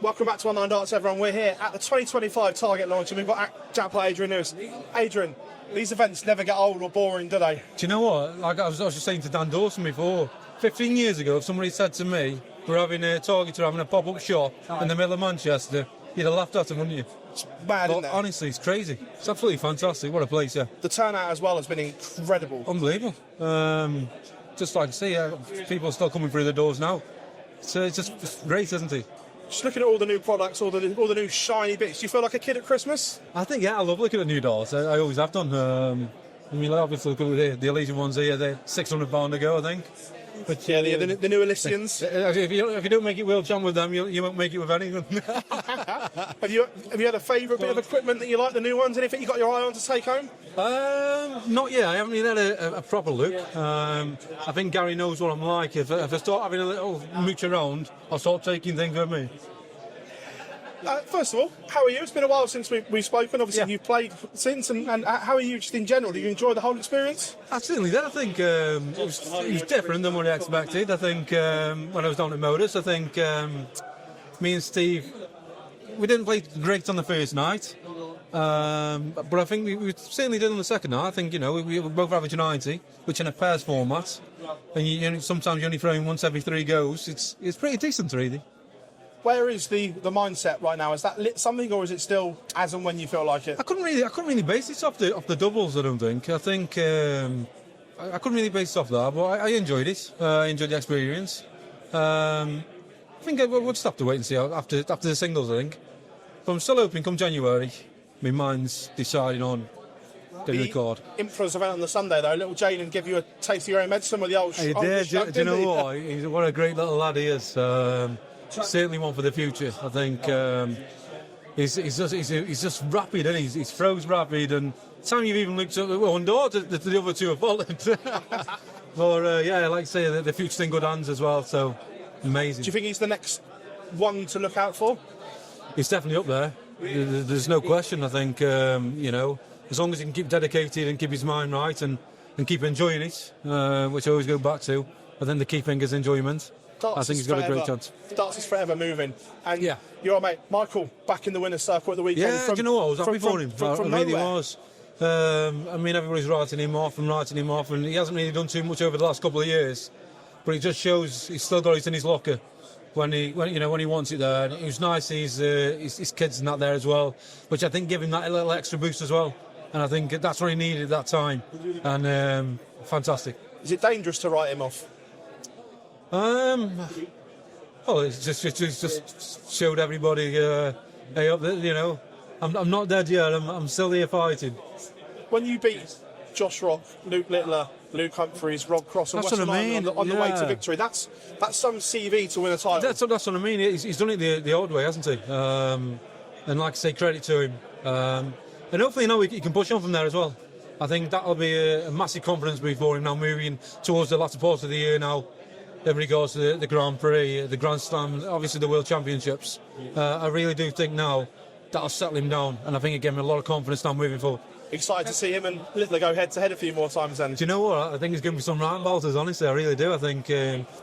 Welcome back to Online Darts, everyone. We're here at the 2025 Target launch, and we've got Jack player Adrian Lewis. Adrian, these events never get old or boring, do they? Do you know what? Like I was just saying to Dan Dawson before, 15 years ago, if somebody said to me, we're having a Target, having a pop-up shop in the middle of Manchester, you'd have laughed at them, wouldn't you? It's mad, isn't it? Honestly, it's crazy. It's absolutely fantastic. What a place, yeah. The turnout as well has been incredible. Unbelievable. Just like to see, people are still coming through the doors now. So it's just great, isn't it? Just looking at all the new products, all the new shiny bits. Do you feel like a kid at Christmas? I think, yeah, I love looking at new darts. I always have done. I mean, obviously, look at the Elysian ones here. They're £600 a go, I think. But yeah, the new Elysians. If you don't make it world champ with them, you won't make it with anyone. Have you had a favourite bit of equipment that you like, the new ones? Anything you got your eye on to take home? Not yet. I haven't even had a proper look. I think Gary knows what I'm like. If I start having a little mooch around, I'll start taking things with me. First of all, how are you? It's been a while since we've spoken. Obviously, you've played since, and how are you just in general? Do you enjoy the whole experience? I certainly did. I think it was different than what I expected. I think when I was down at Modus, I think me and Steve, we didn't play great on the first night, but I think we certainly did on the second night. I think, we were both average 90, which in a pairs format, and sometimes you only throw in once every 3 goes. It's pretty decent, really. Where is the mindset right now? Is that lit something, or is it still as and when you feel like it? I couldn't really base it off the doubles. I don't think. I think I couldn't really base it off that, but I enjoyed it. I enjoyed the experience. I think we'll just have to wait and see after the singles. I think. But I'm still hoping come January, my mind's deciding on the record. Infra's event on the Sunday though. Little Jaden give you a taste of your own medicine with the old. He did. Do you know what? What a great little lad he is. Certainly one for the future. I think he's just rapid, and he's throws rapid. And time you've even looked at one door, the other two have fallen. But yeah, like I say, the future's in good hands as well. So amazing. Do you think he's the next one to look out for? He's definitely up there. There's no question. I think as long as he can keep dedicated and keep his mind right and keep enjoying it, which I always go back to. I think the key thing is enjoyment. Darts I think he's got a great chance. Darts is forever moving. And your mate, Michael, back in the winner's circle at the weekend. Yeah, do you know what? I was happy for him. I really was. I mean, everybody's writing him off, and he hasn't really done too much over the last couple of years. But it just shows he's still got it in his locker when he wants it there. And it was nice. His kids and that there as well, which I think give him that little extra boost as well. And I think that's what he needed at that time. And fantastic. Is it dangerous to write him off? Well, it just showed everybody, hey, I'm not dead yet. I'm still here fighting. When you beat Josh Rock, Luke Littler, Luke Humphries, Rob Cross, and Weston on the way to victory, that's some CV to win a title. That's what I mean. He's done it the old way, hasn't he? And like I say, credit to him. And hopefully, he can push on from there as well. I think that'll be a massive confidence boost for him now, moving towards the latter part of the year now. In regards to the Grand Prix, the Grand Slam, obviously the World Championships. I really do think now that'll settle him down, and I think it gave him a lot of confidence now moving forward. Excited to see him and Littler go head-to-head a few more times then. Do you know what? I think he's going to be some round bolters, honestly. I really do. I think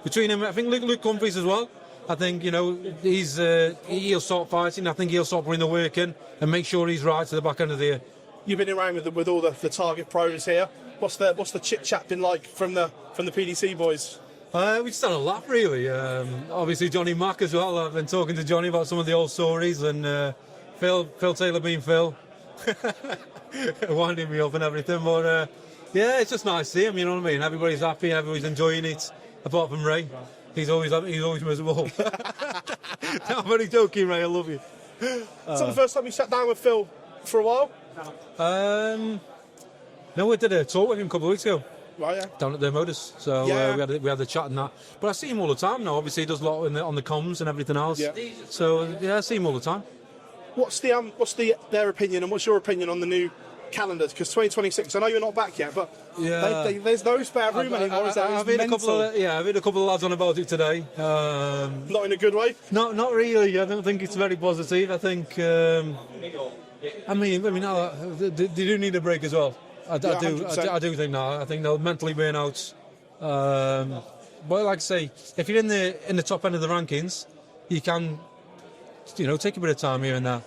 between him, I think Luke Humphries as well. I think, he'll start fighting. I think he'll start putting the work in and make sure he's right to the back end of the year. You've been around with all the Target pros here. What's the chit-chat been like from the PDC boys? We just had a laugh, really. Obviously, Johnny Mack as well. I've been talking to Johnny about some of the old stories, and Phil Taylor being Phil, winding me up and everything. But yeah, it's just nice to see him. You know what I mean? Everybody's happy, everybody's enjoying it. Apart from Ray, he's always miserable. I'm very joking, Ray. I love you. Is that the first time you sat down with Phil for a while? No, we did a talk with him a couple of weeks ago. Right, yeah. Down at the Modus, so we had the chat and that. But I see him all the time now. Obviously, he does a lot on the comms and everything else. Yeah. So yeah, I see him all the time. What's their opinion and what's your opinion on the new calendar? Because 2026, I know you're not back yet, but there's no spare room anymore. I've heard a couple of lads on about it today. Not in a good way. Not really. I don't think it's very positive. I think. I mean, they do need a break as well. I do think that. I think they'll mentally burn out. But like I say, if you're in the top end of the rankings, you can take a bit of time here and there.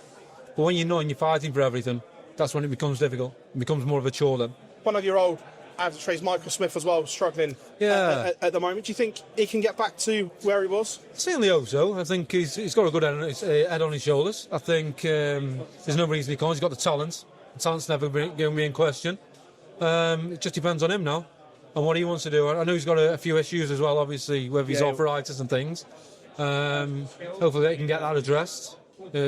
But when you're not and you're fighting for everything, that's when it becomes difficult. It becomes more of a chore then. One of your old adversaries, Michael Smith, as well, struggling at the moment. Do you think he can get back to where he was? Certainly hope so. I think he's got a good head on his shoulders. I think there's no reason he can't. He's got the talent. The talent's never going to be in question. It just depends on him now and what he wants to do. I know he's got a few issues as well, obviously, with his arthritis and things. Hopefully they can get that addressed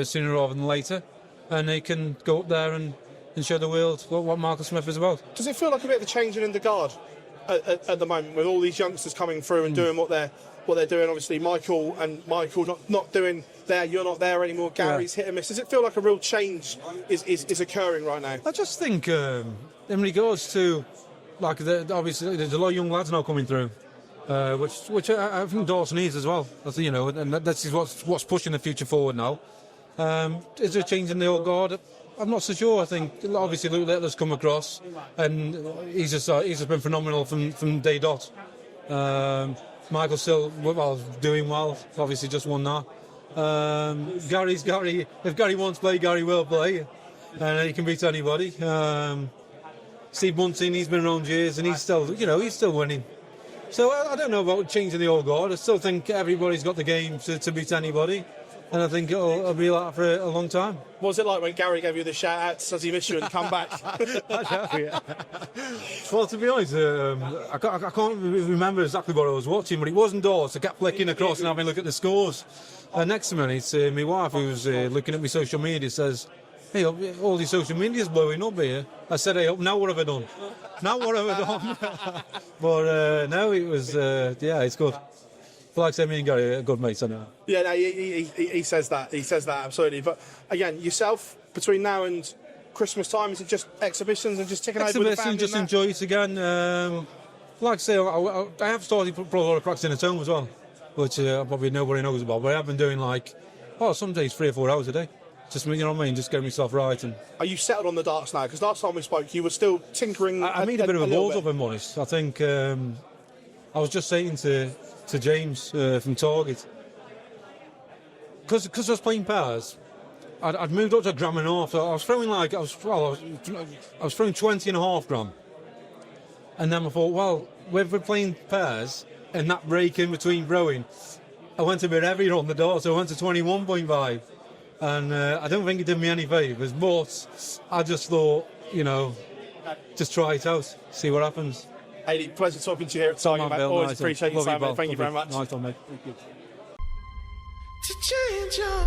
sooner rather than later, and they can go up there and show the world what Michael Smith is about. Does it feel like a bit of a changing in the guard at the moment, with all these youngsters coming through and doing what they're doing? Obviously, Michaal not doing there. You're not there anymore. Gary's hit and miss. Does it feel like a real change is occurring right now? I just think in regards to obviously there's a lot of young lads now coming through, which I think Dawson needs as well. And that's what's pushing the future forward now. Is there a change in the old guard? I'm not so sure. I think obviously Luke Littler's come across, and he's just been phenomenal from day dot. Michael's still doing well. Obviously, just won that. Gary's Gary. If Gary wants to play, Gary will play, and he can beat anybody. Steve Bunting, he's been around years, and he's still winning. So I don't know about changing the old guard. I still think everybody's got the game to beat anybody. And I think it'll be like that for a long time. What was it like when Gary gave you the shout-out, says he missed you and come back? Well, to be honest, I can't remember exactly what I was watching, but it wasn't Dawes. I kept flicking across and having a look at the scores. Next minute, my wife, who was looking at my social media, says, "Hey, all the social media's blowing up here." I said, "Hey, now what have I done? Now what have I done?" But no, it was, it's good. Like I say, me and Gary are good mates, I know. Yeah, no, he says that. He says that, absolutely. But again, yourself, between now and Christmas time, is it just exhibitions and just taking over with the family? Just enjoy it again. Like I say, I have started to put a lot of practice in at home as well, which probably nobody knows about. But I have been doing some days 3 or 4 hours a day. Just, you know what I mean, just getting myself right. And are you settled on the darts now? Because last time we spoke, you were still tinkering. I made a bit of a balls up, I'm honest. I think I was just saying to James from Target, because I was playing pairs, I'd moved up to 1.5 grams. I was throwing I was throwing 20.5 grams, and then I thought, well, we're playing pairs, and that break in between throwing, I went a bit heavier on the dart, so I went to 21.5, and I don't think it did me any favours, but I just thought, just try it out, see what happens. Hey, pleasure talking to you here at Target, mate. Always appreciate your time, mate. Thank you very much. Nice one, mate. Thank you. To change your